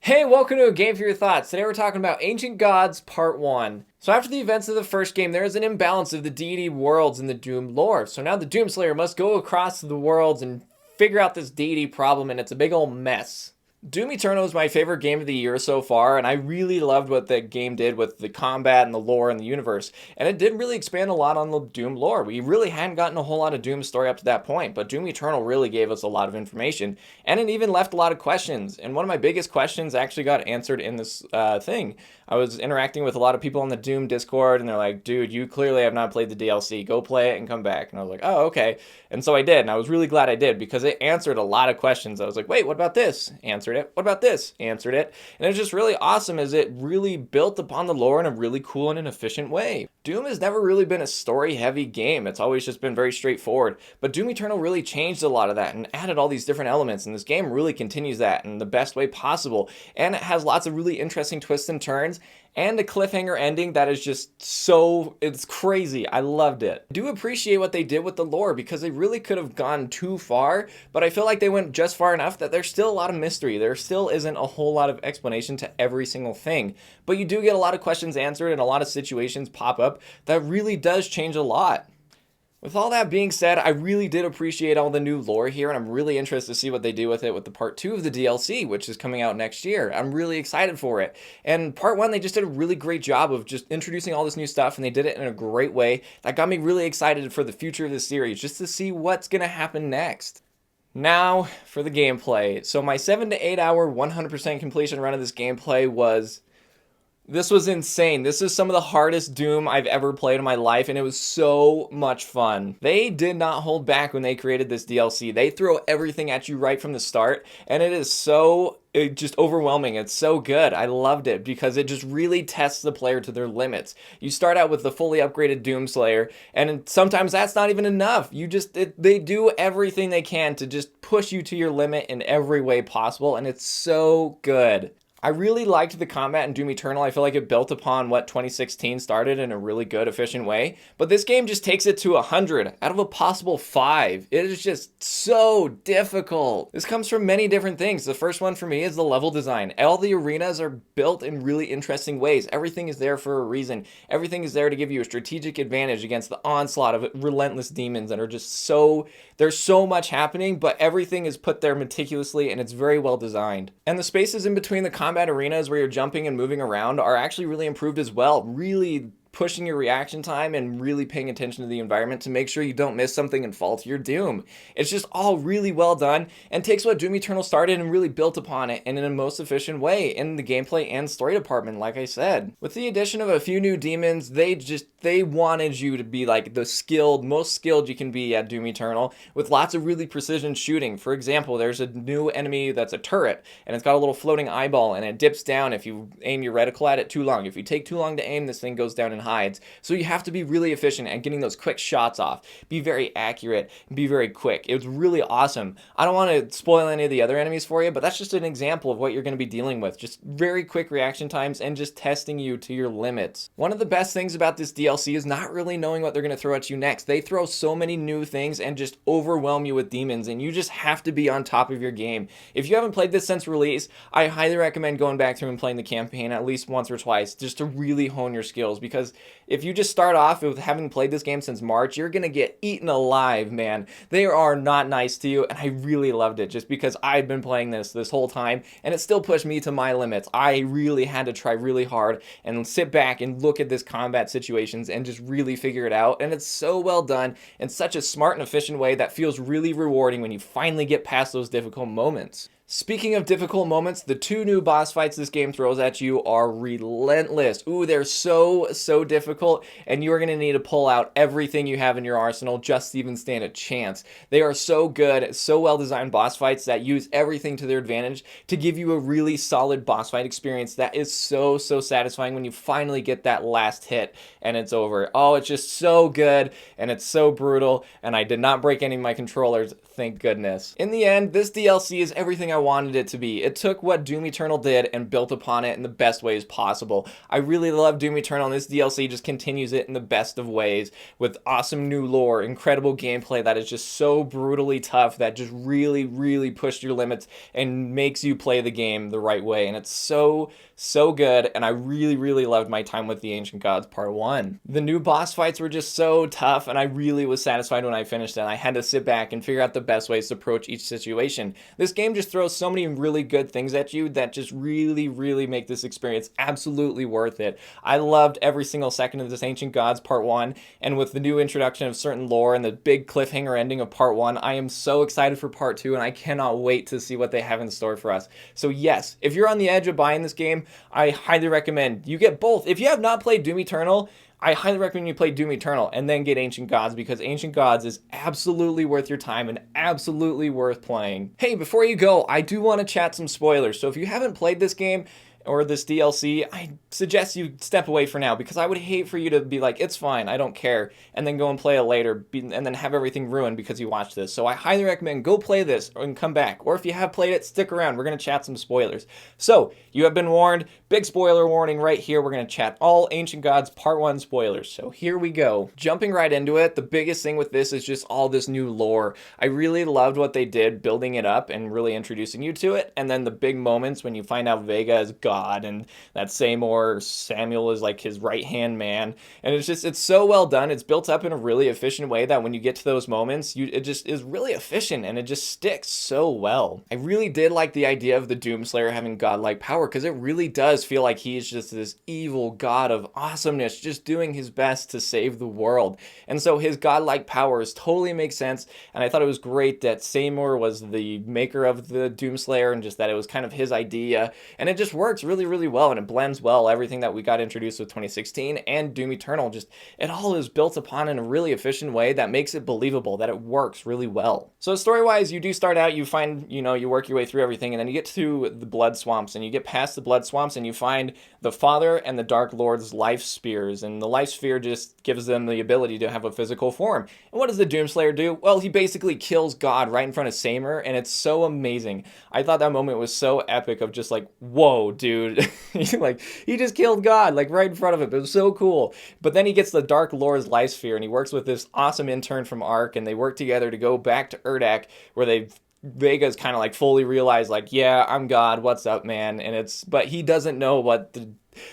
Hey, welcome to A Game for Your Thoughts. Today we're talking about Ancient Gods Part 1. So after the events of the first game, there is an imbalance of the deity worlds in the Doom lore. So now the Doomslayer must go across the worlds and figure out this deity problem, and it's a big old mess. Doom Eternal is my favorite game of the year so far, and I really loved what the game did with the combat and the lore and the universe. And it did really expand a lot on the Doom lore. We really hadn't gotten a whole lot of Doom story up to that point, but Doom Eternal really gave us a lot of information, and it even left a lot of questions. And one of my biggest questions actually got answered in this thing. I was interacting with a lot of people on the Doom Discord, and they're like, dude, you clearly have not played the DLC. Go play it and come back. And I was like, oh, okay. And so I did, and I was really glad I did, because it answered a lot of questions. I was like, wait, what about this? Answered it. What about this? Answered it. And it was just really awesome as it really built upon the lore in a really cool and an efficient way. Doom has never really been a story-heavy game. It's always just been very straightforward. But Doom Eternal really changed a lot of that and added all these different elements, and this game really continues that in the best way possible. And it has lots of really interesting twists and turns, and a cliffhanger ending that is just so, it's crazy. I loved it. I do appreciate what they did with the lore, because they really could have gone too far, but I feel like they went just far enough that there's still a lot of mystery. There still isn't a whole lot of explanation to every single thing, but you do get a lot of questions answered and a lot of situations pop up that really does change a lot. With all that being said, I really did appreciate all the new lore here, and I'm really interested to see what they do with it with the part 2 of the DLC, which is coming out next year. I'm really excited for it. And part 1, they just did a really great job of just introducing all this new stuff, and they did it in a great way. That got me really excited for the future of the series, just to see what's going to happen next. Now, for the gameplay. So my 7 to 8 hour 100% completion run of this gameplay was... This was insane. This is some of the hardest Doom I've ever played in my life, and it was so much fun. They did not hold back when they created this DLC. They throw everything at you right from the start, and it is so just overwhelming. It's so good. I loved it because it just really tests the player to their limits. You start out with the fully upgraded Doomslayer, and sometimes that's not even enough. They do everything they can to just push you to your limit in every way possible, and it's so good. I really liked the combat in Doom Eternal. I feel like it built upon what 2016 started in a really good, efficient way. But this game just takes it to 100 out of a possible 5. It is just so difficult. This comes from many different things. The first one for me is the level design. All the arenas are built in really interesting ways. Everything is there for a reason. Everything is there to give you a strategic advantage against the onslaught of relentless demons that are just so... There's so much happening, but everything is put there meticulously, and it's very well designed. And the spaces in between the combat arenas where you're jumping and moving around are actually really improved as well. Really pushing your reaction time and really paying attention to the environment to make sure you don't miss something and fall to your doom. It's just all really well done and takes what Doom Eternal started and really built upon it and in a most efficient way in the gameplay and story department, like I said. With the addition of a few new demons, they wanted you to be like the most skilled you can be at Doom Eternal, with lots of really precision shooting. For example, there's a new enemy that's a turret, and it's got a little floating eyeball, and it dips down if you aim your reticle at it too long. If you take too long to aim, this thing goes down and hides. So you have to be really efficient at getting those quick shots off. Be very accurate and be very quick. It was really awesome. I don't want to spoil any of the other enemies for you, but that's just an example of what you're going to be dealing with. Just very quick reaction times and just testing you to your limits. One of the best things about this DLC is not really knowing what they're going to throw at you next. They throw so many new things and just overwhelm you with demons, and you just have to be on top of your game. If you haven't played this since release, I highly recommend going back through and playing the campaign at least once or twice just to really hone your skills, because if you just start off with having played this game since March, you're going to get eaten alive, man. They are not nice to you, and I really loved it just because I've been playing this whole time, and it still pushed me to my limits. I really had to try really hard and sit back and look at this combat situations and just really figure it out, and it's so well done in such a smart and efficient way that feels really rewarding when you finally get past those difficult moments. Speaking of difficult moments, the 2 new boss fights this game throws at you are relentless. Ooh, they're so difficult, and you are going to need to pull out everything you have in your arsenal just to even stand a chance. They are so good, so well-designed boss fights that use everything to their advantage to give you a really solid boss fight experience that is so satisfying when you finally get that last hit and it's over. Oh, it's just so good, and it's so brutal, and I did not break any of my controllers, thank goodness. In the end, this DLC is everything I wanted it to be. It took what Doom Eternal did and built upon it in the best ways possible. I really love Doom Eternal, and this DLC just continues it in the best of ways with awesome new lore, incredible gameplay that is just so brutally tough that just really, really pushed your limits and makes you play the game the right way. And it's so good, and I really, really loved my time with the Ancient Gods Part 1. The new boss fights were just so tough, and I really was satisfied when I finished it. I had to sit back and figure out the best ways to approach each situation. This game just throws so many really good things at you that just really, really make this experience absolutely worth it. I loved every single second of this Ancient Gods Part 1, and with the new introduction of certain lore and the big cliffhanger ending of Part 1, I am so excited for Part 2, and I cannot wait to see what they have in store for us. So yes, if you're on the edge of buying this game, I highly recommend you get both. If you have not played Doom Eternal, I highly recommend you play Doom Eternal and then get Ancient Gods, because Ancient Gods is absolutely worth your time and absolutely worth playing. Hey, before you go, I do want to chat some spoilers. So if you haven't played this game or this DLC, I suggest you step away for now, because I would hate for you to be like, it's fine, I don't care, and then go and play it later, and then have everything ruined because you watched this. So I highly recommend go play this and come back. Or if you have played it, stick around. We're going to chat some spoilers. So you have been warned. Big spoiler warning right here. We're going to chat all Ancient Gods Part 1 spoilers. So here we go. Jumping right into it, the biggest thing with this is just all this new lore. I really loved what they did, building it up and really introducing you to it. And then the big moments when you find out Vega is God, and that Seymour Samuel is like his right-hand man. And it's so well done. It's built up in a really efficient way that when you get to those moments, it just is really efficient, and it just sticks so well. I really did like the idea of the Doomslayer having godlike power, because it really does feel like he's just this evil god of awesomeness, just doing his best to save the world. And so his godlike powers totally make sense, and I thought it was great that Seymour was the maker of the Doomslayer, and just that it was kind of his idea, and it just works really, really well, and it blends well everything that we got introduced with 2016 and Doom Eternal. Just it all is built upon in a really efficient way that makes it believable, that it works really well. So story-wise, you do start out, you find, you work your way through everything, and then you get to the Blood Swamps, and you get past the Blood Swamps, and you find the Father and the Dark Lord's life spears, and the life sphere just gives them the ability to have a physical form. And what does the Doomslayer do? Well, he basically kills God right in front of Seymour, and it's so amazing. I thought that moment was so epic of just like, whoa, dude. Like, he just killed God, like, right in front of him. It was so cool. But then he gets the Dark Lord's life sphere, and he works with this awesome intern from Ark, and they work together to go back to Urdak, where Vega's kind of like fully realized, like, yeah, I'm God, what's up, man? But he doesn't know what the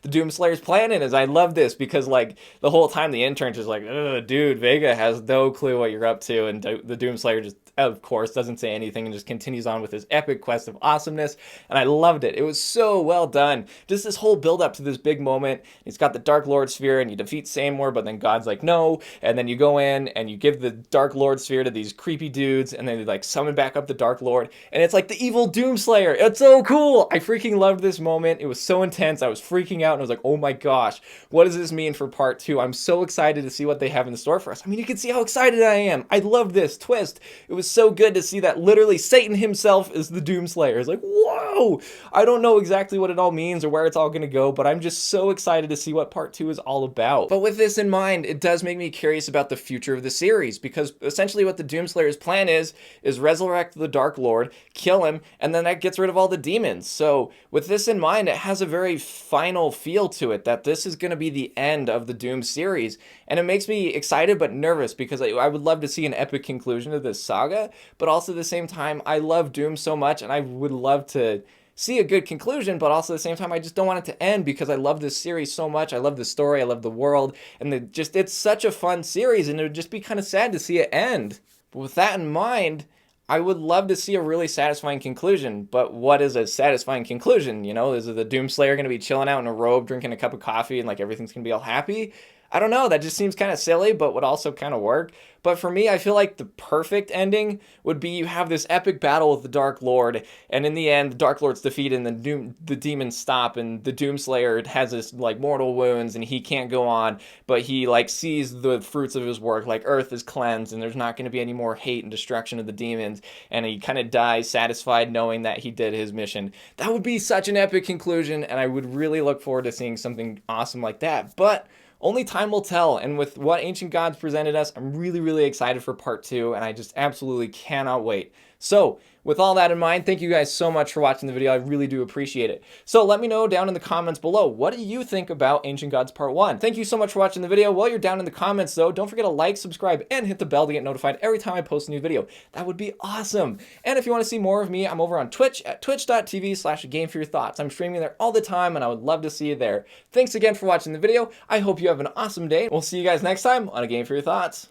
Doomslayer's plan is. I love this because, like, the whole time the intern's just like, ugh, dude, Vega has no clue what you're up to, and the Doomslayer just, of course, doesn't say anything and just continues on with his epic quest of awesomeness, and I loved it. It was so well done. Just this whole build up to this big moment. He's got the Dark Lord Sphere, and you defeat Seymour, but then God's like, no, and then you go in, and you give the Dark Lord Sphere to these creepy dudes, and then they, like, summon back up the Dark Lord, and it's like the evil Doomslayer. It's so cool! I freaking loved this moment. It was so intense. I was freaking out, and I was like, oh my gosh, what does this mean for Part 2? I'm so excited to see what they have in store for us. I mean, you can see how excited I am. I love this twist. It was so good to see that literally Satan himself is the Doomslayer. It's like, whoa! I don't know exactly what it all means or where it's all going to go, but I'm just so excited to see what Part 2 is all about. But with this in mind, it does make me curious about the future of the series, because essentially what the Doomslayer's plan is resurrect the Dark Lord, kill him, and then that gets rid of all the demons. So with this in mind, it has a very final feel to it, that this is going to be the end of the Doom series, and it makes me excited but nervous, because I would love to see an epic conclusion to this saga, but also at the same time, I love Doom so much, and I would love to see a good conclusion, but also at the same time, I just don't want it to end, because I love this series so much. I love the story, I love the world, and it's such a fun series, and it would just be kind of sad to see it end. But with that in mind, I would love to see a really satisfying conclusion, but what is a satisfying conclusion? Is the Doomslayer going to be chilling out in a robe, drinking a cup of coffee, and like everything's going to be all happy? I don't know, that just seems kind of silly, but would also kind of work. But for me, I feel like the perfect ending would be you have this epic battle with the Dark Lord, and in the end, the Dark Lord's defeated, and the demons stop, and the Doomslayer has this, like, mortal wounds, and he can't go on, but he, like, sees the fruits of his work, like, Earth is cleansed, and there's not going to be any more hate and destruction of the demons, and he kind of dies satisfied knowing that he did his mission. That would be such an epic conclusion, and I would really look forward to seeing something awesome like that. But only time will tell, and with what Ancient Gods presented us, I'm really, really excited for Part 2, and I just absolutely cannot wait. So with all that in mind, thank you guys so much for watching the video. I really do appreciate it. So let me know down in the comments below, what do you think about Ancient Gods Part 1? Thank you so much for watching the video. While you're down in the comments though, don't forget to like, subscribe, and hit the bell to get notified every time I post a new video. That would be awesome. And if you want to see more of me, I'm over on Twitch at twitch.tv/AGameForYourThoughts. I'm streaming there all the time and I would love to see you there. Thanks again for watching the video. I hope you have an awesome day. We'll see you guys next time on A Game For Your Thoughts.